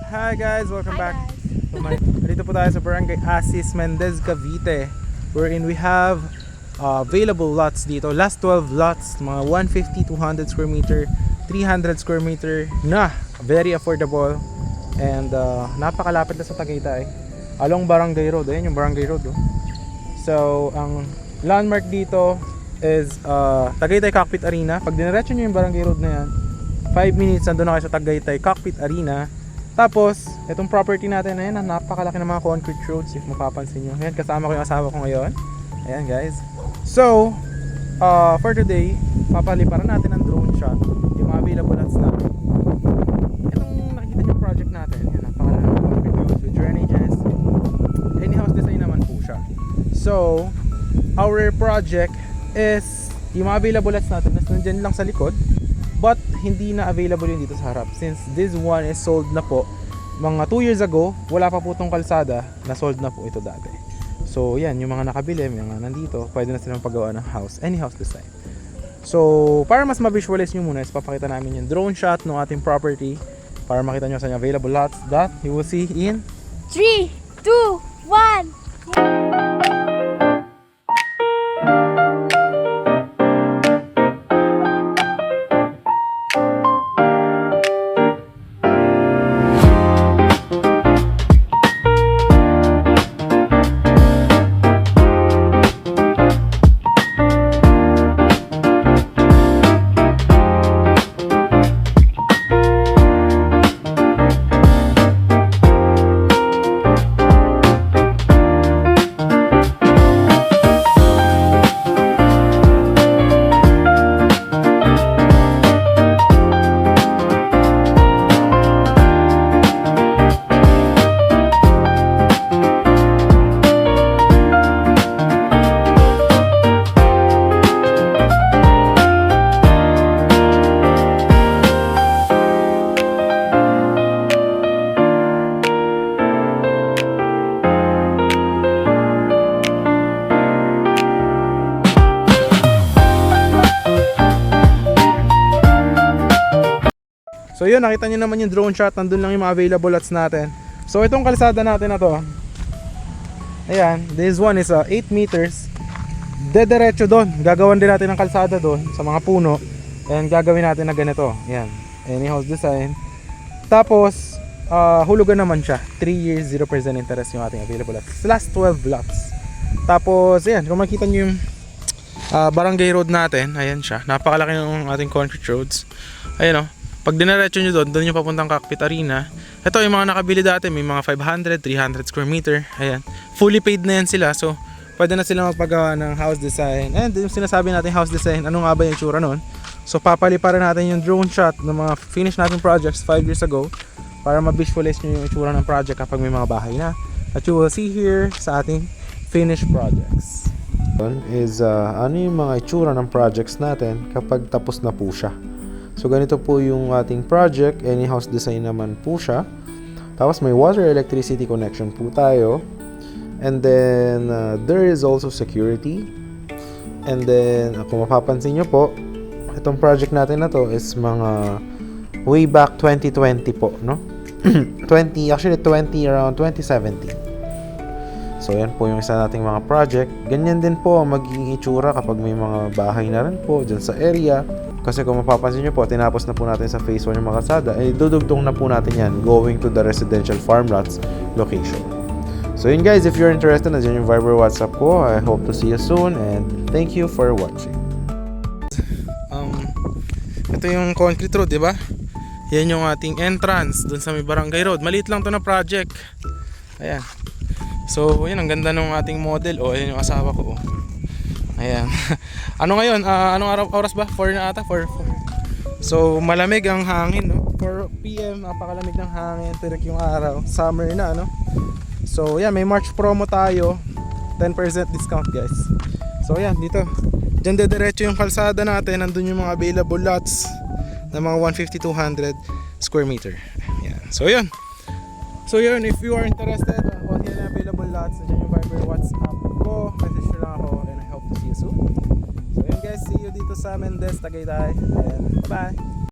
Hi guys, welcome back guys. to my... Dito po tayo sa Barangay Asis, Mendez, Cavite, wherein we have available lots dito. Last 12 lots, mga 150, 200 square meter, 300 square meter na very affordable and napakalapit na sa Tagaytay along Barangay Road. Ayan yung Barangay Road, oh. So ang landmark dito is Tagaytay Cockpit Arena. Pag diniretso nyo yung Barangay Road na yan, 5 minutes nandun na kayo sa Tagaytay Cockpit Arena. Tapos itong property natin, ayan, napakalaki ng mga concrete roads if mapapansin nyo. Ayan, kasama ko yung asawa ko ngayon. Ayan guys. So for today, papaliparan natin ang drone shot yung mga available lots natin. Itong nakikita nyo project natin, yan, napakalaki ng concrete roads with drainages. Any house design naman po siya. So our project is yung mga available lots natin nandiyan lang sa likod, but hindi na available yun dito sa harap since this one is sold na po mga 2 years ago. Wala pa po itong kalsada, na sold na po ito dati. So yan, yung mga nakabili, yung mga nandito, pwede na silang paggawa ng house, any house design. So para mas ma-visualize nyo muna is papakita namin yung drone shot ng ating property para makita nyo sa available lots that you will see in 3, 2, 1. So yun, nakita nyo naman yung drone shot, nandun lang yung mga available lots natin. So itong kalsada natin na to, ayan, this one is 8 meters. Dediretso doon, gagawan din natin ng kalsada doon sa mga puno. And gagawin natin na ganito, ayan, any house design. Tapos hulugan naman siya, 3 years 0% interest yung ating available lots. Last 12 lots. Tapos ayan, kung makita nyo yung Barangay Road natin, ayan siya, napakalaki ng ating concrete roads. Ayan o, pag dinaretso nyo doon, doon yung papuntang Cockpit Arena. Ito yung mga nakabili dati, may mga 500, 300 square meter. Ayan, fully paid na yan sila. So pwede na sila magpagawa ng house design. And yung sinasabi natin house design, ano nga ba yung itsura nun? So papaliparan natin yung drone shot ng mga finish natin projects 5 years ago para ma-visualize nyo yung itsura ng project kapag may mga bahay na. At you will see here sa ating finished projects is ano yung mga itsura ng projects natin kapag tapos na po siya. So ganito po yung ating project, any house design naman po siya. Tapos may water electricity connection po tayo. And then there is also security. And then kung mapapansin nyo po, itong project natin na to is mga way back 2020 po, no? 20 around 2017. So yan po yung isa nating mga project. Ganyan din po ang magiging itsura kapag may mga bahay na rin po dyan sa area. Kasi kung mapapansin nyo po, tinapos na po natin sa phase 1 yung mga kalsada, eh dudugtong na po natin yan going to the residential farm lots location. So yun guys, if you're interested, nandiyan yung Viber WhatsApp ko. I hope to see you soon and thank you for watching. Ito yung concrete road, di ba? Yan yung ating entrance dun sa may Barangay Road. Maliit lang to na project. Ayan. So yun, ang ganda ng ating model. O, ayan yung asawa ko. Oh. Ayan. Ano ngayon? Anong oras ba? 4 na ata? 4. So malamig ang hangin, no? 4 PM, napakalamig ng hangin. Tirik yung araw. Summer na, no? So yan, may March promo tayo. 10% discount guys. So yan, dito. Diyan dediretso yung kalsada natin. Nandun yung mga available lots na mga 150-200 square meter. Yan. So yun. So yun, if you are interested on the available lots, nandiyan yung Viber WhatsApp ko. Message nyo lang ako and I hope to see you soon. So yun guys, see you dito sa Mendez, Tagaytay. And bye-bye!